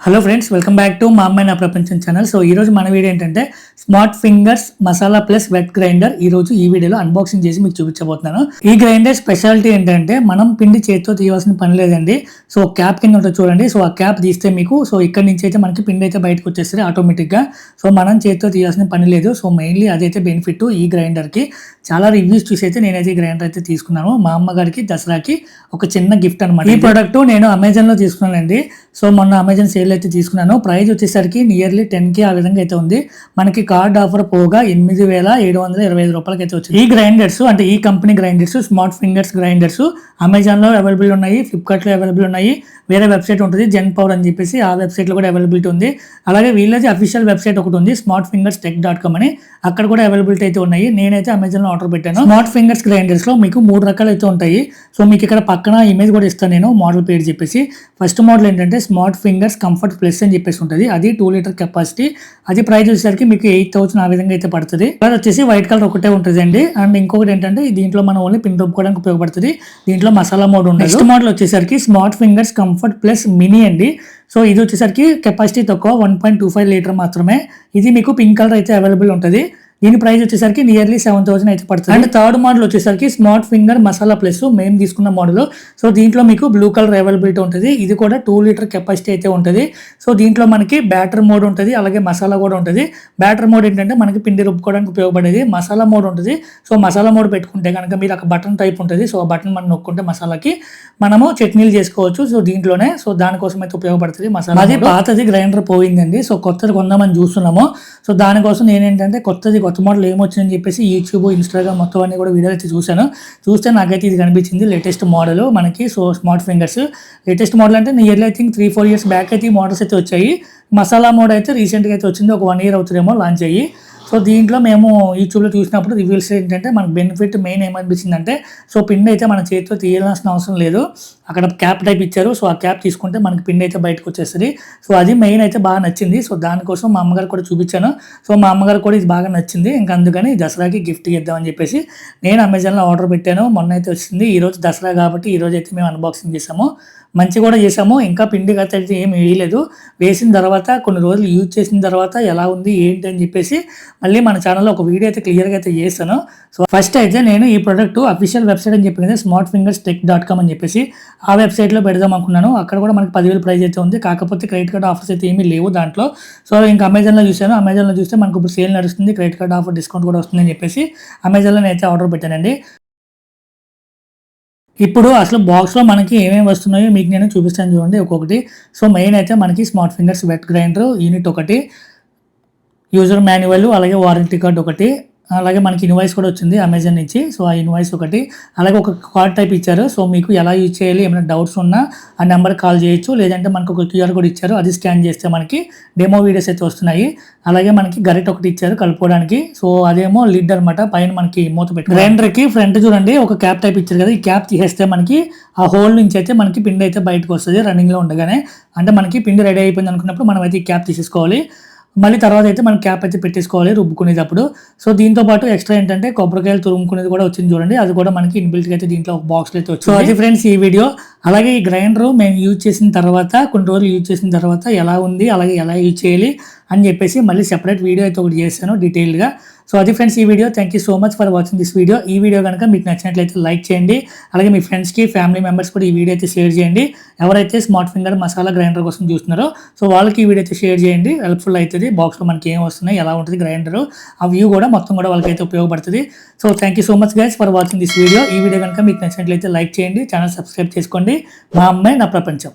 Hello friends, welcome back to మా అమ్మాయి నా ప్రపంచం ఛానల్. సో ఈరోజు మన వీడియో ఏంటంటే smart fingers masala plus wet grinder. ఈరోజు ఈ వీడియోలో అన్బాక్సింగ్ చేసి మీకు చూపించబోతున్నాను. ఈ గ్రైండర్ స్పెషాలిటీ ఏంటంటే మనం పిండి చేతితో తీయవలసిన పని లేదండి. సో క్యాప్ కింద ఉంటుంది చూడండి. సో ఆ క్యాప్ తీస్తే మీకు ఇక్కడ నుంచి అయితే మనకి పిండి అయితే బయటకు వచ్చేస్తుంది ఆటోమేటిక్గా. సో మనం చేతితో తీయాల్సిన పని లేదు. సో మెయిన్లీ అదైతే బెనిఫిట్ ఈ గ్రైండర్కి. చాలా రివ్యూస్ చూసి అయితే నేనైతే ఈ గ్రైండర్ అయితే తీసుకున్నాను. మా అమ్మగారికి దసరాకి ఒక చిన్న గిఫ్ట్ అనమాట. ఈ ప్రోడక్ట్ నేను అమెజాన్లో తీసుకున్నానండి. సో మొన్న అమెజాన్ సేల్ అయితే తీసుకున్నాను. ప్రైస్ వచ్చేసరికి నియర్లీ 10K ఆ విధంగా అయితే ఉంది. మనకి కార్డ్ ఆఫర్ పోగా 8,725 రూపాయలకి అయితే వచ్చింది. ఈ గ్రైండర్స్ అంటే ఈ company grinders smart fingers grinders అమెజాన్లో అవైలబుల్ ఉన్నాయి, ఫ్లిప్కార్ట్లో అవైలబుల్ ఉన్నాయి, వేరే వెబ్సైట్ ఉంటుంది జెన్ పవర్ అని చెప్పేసి ఆ వెబ్సైట్లో కూడా అవైలబిలిటీ ఉంది. అలాగే వీళ్ళది అఫీషియల్ వెబ్సైట్ ఒకటి ఉంది స్మార్ట్ ఫింగర్స్ టెక్.com అని, అక్కడ కూడా అవైలబిలిటీ అయితే ఉన్నాయి. నేనైతే అమెజాన్లో ఆర్డర్ పెట్టాను. స్మార్ట్ ఫింగర్స్ గ్రైండర్స్లో మీకు 3 రకాలు అయితే ఉంటాయి. సో మీకు ఇక్కడ పక్కన ఇమేజ్ కూడా ఇస్తాను నేను, మోడల్ పేరు చెప్పేసి. ఫస్ట్ మోడల్ ఏంటంటే స్మార్ట్ ఫింగర్స్ కంఫర్ట్ ప్లస్ అని చెప్పేసి ఉంటుంది. అది 2 లీటర్ కెపాసిటీ. అది ప్రైస్ వచ్చేసరికి మీకు 8,000 ఆ విధంగా అయితే పడుతుంది. కలర్ వచ్చేసి వైట్ కలర్ ఒకటే ఉంటుంది అండి. అండ్ ఇంకొకటి ఏంటంటే దీంట్లో మనం ఓన్లీ పిన్ రుబ్బుకోవడానికి ఉపయోగపడుతుంది. దీంట్లో మసాలా మోడ్ ఉంటుంది. నెక్స్ట్ మోడల్ వచ్చేసరికి smart fingers comfort plus mini అండి. సో ఇది వచ్చేసరికి కెపాసిటీ తక్కువ 1.25 లీటర్ మాత్రమే. ఇది మీకు పింక్ కలర్ అయితే అవైలబుల్ ఉంటుంది. దీని ప్రైస్ వచ్చేసరికి నియర్లీ 7,000 అయితే పడుతుంది. అండ్ థర్డ్ మోడల్ వచ్చేసరికి స్మార్ట్ ఫింగర్ మసాలా ప్లస్ మేము తీసుకున్న మోడల్. సో దీంట్లో మీకు బ్లూ కలర్ అవైలబిలిటీ ఉంటుంది. ఇది కూడా 2 లీటర్ కెపాసిటీ అయితే ఉంటుంది. సో దీంట్లో మనకి బ్యాటర్ మోడ్ ఉంటుంది, అలాగే మసాలా కూడా ఉంటుంది. బ్యాటర్ మోడ్ ఏంటంటే మనకి పిండి రుబ్బుకోవడానికి ఉపయోగపడేది. మసాలా మోడ్ ఉంటుంది. సో మసాలా మోడ్ పెట్టుకుంటే కనుక మీరు ఒక బటన్ టైప్ ఉంటుంది. సో ఆ బటన్ మనం నొక్కుంటే మసాలాకి మనము చట్నీలు చేసుకోవచ్చు. సో దీంట్లోనే సో దానికోసం అయితే ఉపయోగపడుతుంది మసాలా. అది పాతది గ్రైండర్ పోయిందండి. సో కొత్తది కొందామని చూస్తున్నాము. సో దానికోసం నేనేంటంటే కొత్త మోడల్ ఏమొచ్చిందని చెప్పేసి యూట్యూబ్, ఇన్స్టాగ్రామ్ మొత్తం అన్ని కూడా వీడియోలు అయితే చూస్తే నాకైతే ఇది కనిపించింది లేటెస్ట్ మోడల్ మనకి. So smart fingers latest model అంటే nearly I think 3-4 years back అయితే ఈ మోడల్స్ అయితే వచ్చాయి. మసాలా మోడ్ అయితే రీసెంట్గా అయితే వచ్చింది, ఒక 1 ఇయర్ అవుతుందేమో లాంచ్ అయ్యి. సో దీంట్లో మేము యూట్యూబ్లో చూసినప్పుడు రివ్యూస్ ఏంటంటే మనకు బెనిఫిట్ మెయిన్ ఏమనిపించిందంటే సో పిండి అయితే మన చేతితో తీయాల్సిన అవసరం లేదు. అక్కడ క్యాప్ టైప్ ఇచ్చారు. సో ఆ క్యాప్ తీసుకుంటే మనకి పిండి అయితే బయటకు వచ్చేస్తుంది. సో అది మెయిన్ అయితే బాగా నచ్చింది. సో దానికోసం మా అమ్మగారు కూడా చూపించాను. సో మా అమ్మగారు కూడా ఇది బాగా నచ్చింది. ఇంకా అందుకని దసరాకి గిఫ్ట్ ఇద్దామని చెప్పేసి నేను అమెజాన్లో ఆర్డర్ పెట్టాను. మొన్న అయితే వచ్చింది. ఈరోజు దసరా కాబట్టి ఈరోజు అయితే మేము అన్బాక్సింగ్ చేసాము. మంచి కూడా చేసాము. ఇంకా పిండి గత అయితే ఏమి వేయలేదు. వేసిన తర్వాత కొన్ని రోజులు యూజ్ చేసిన తర్వాత ఎలా ఉంది ఏంటి అని చెప్పేసి మళ్ళీ మన ఛానల్లో ఒక వీడియో అయితే క్లియర్గా అయితే చేస్తాను. సో ఫస్ట్ అయితే నేను ఈ ప్రోడక్ట్ అఫీషియల్ వెబ్సైట్ అని చెప్పింది స్మార్ట్ ఫింగర్స్ టెక్.com అని చెప్పేసి ఆ వెబ్సైట్లో పెడదాం అనుకున్నాను. అక్కడ కూడా మనకి 10,000 ప్రైస్ అయితే ఉంది. కాకపోతే క్రెడిట్ కార్డ్ ఆఫర్స్ అయితే ఏమీ లేవు దాంట్లో. సో ఇంకా అమెజాన్లో చూసాను. అమెజాన్లో చూస్తే మనకు ఇప్పుడు సేల్ నడుస్తుంది, క్రెడిట్ కార్డ్ ఆఫర్ డిస్కౌంట్ కూడా వస్తుందని చెప్పేసి అమెజాన్లో నేనైతే ఆర్డర్ పెట్టానండి. ఇప్పుడు అసలు బాక్స్లో మనకి ఏమేమి వస్తున్నాయో మీకు నేను చూపిస్తాను చూడండి ఒక్కొక్కటి. సో మెయిన్ అయితే మనకి smart fingers wet grinder unit ఒకటి, యూజర్ మాన్యువల్, అలాగే వారంటీ కార్డ్ ఒకటి, అలాగే మనకి ఇన్వాయిస్ కూడా వచ్చింది అమెజాన్ నుంచి. సో ఆ ఇన్వాయిస్ ఒకటి, అలాగే ఒక కార్డ్ టైప్ ఇచ్చారు. సో మీకు ఎలా యూజ్ చేయాలి, ఏమైనా డౌట్స్ ఉన్నా ఆ నెంబర్కి కాల్ చేయొచ్చు. లేదంటే మనకు ఒక QR కోడ్ ఇచ్చారు, అది స్కాన్ చేస్తే మనకి డెమో వీడియోస్ అయితే వస్తున్నాయి. అలాగే మనకి గరిట ఒకటి ఇచ్చారు కలుపుకోవడానికి. సో అదేమో లిడ్ అనమాట, పైన మనకి మూత పెట్టి. గ్రైండర్కి ఫ్రంట్ చూడండి ఒక క్యాప్ టైప్ ఇచ్చారు కదా, ఈ క్యాప్ తీసేస్తే మనకి ఆ హోల్ నుంచి అయితే మనకి పిండి అయితే బయటకు వస్తుంది రన్నింగ్లో ఉండగానే. అంటే మనకి పిండి రెడీ అయిపోయింది అనుకున్నప్పుడు మనం అయితే ఈ క్యాప్ తీసేసుకోవాలి. మళ్ళీ తర్వాత అయితే మనం క్యాప్ అయితే పెట్టేసుకోవాలి రుబ్బుకునేటప్పుడు. సో దీంతో పాటు ఎక్స్ట్రా ఏంటంటే కొబ్బరికాయలు తురుముకునేది కూడా వచ్చింది చూడండి. అది కూడా మనకి ఇన్బిల్ట్గా అయితే దీంట్లో ఒక బాక్స్లో అయితే వచ్చింది. సో అది ఫ్రెండ్స్ ఈ వీడియో. అలాగే ఈ గ్రైండర్ మేము యూజ్ చేసిన తర్వాత కొన్ని రోజులు యూజ్ చేసిన తర్వాత ఎలా ఉంది, అలాగే ఎలా యూజ్ చేయాలి అని చెప్పేసి మళ్ళీ సెపరేట్ వీడియో అయితే ఒకటి చేశాను డీటెయిల్గా. సో అది ఫ్రెండ్స్ ఈ video. Thank you so much for watching this video. ఈ వీడియో కనుక మీకు నచ్చినట్లయితే లైక్ చేయండి. అలాగే మీ ఫ్రెండ్స్కి, ఫ్యామిలీ మెంబర్స్ కూడా ఈ వీడియో అయితే షేర్ చేయండి. ఎవరైతే స్మార్ట్ ఫింగర్ మసాలా గ్రైండర్ కోసం చూస్తున్నారో సో వాళ్ళకి ఈ వీడియో అయితే షేర్ చేయండి. హెల్ప్ఫుల్ అవుతుంది. బాక్స్లో మనకి ఏం వస్తున్నాయి, ఎలా ఉంటుంది గ్రైండర్, ఆ వ్యూ కూడా మొత్తం కూడా వాళ్ళకైతే ఉపయోగపడుతుంది. So thank you so much guys for watching this video. ఈ వీడియో కనుక మీకు నచ్చినట్లయితే లైక్ చేయండి, ఛానల్ సబ్స్క్రైబ్ చేసుకోండి. మా అమ్మాయి నా ప్రపంచం.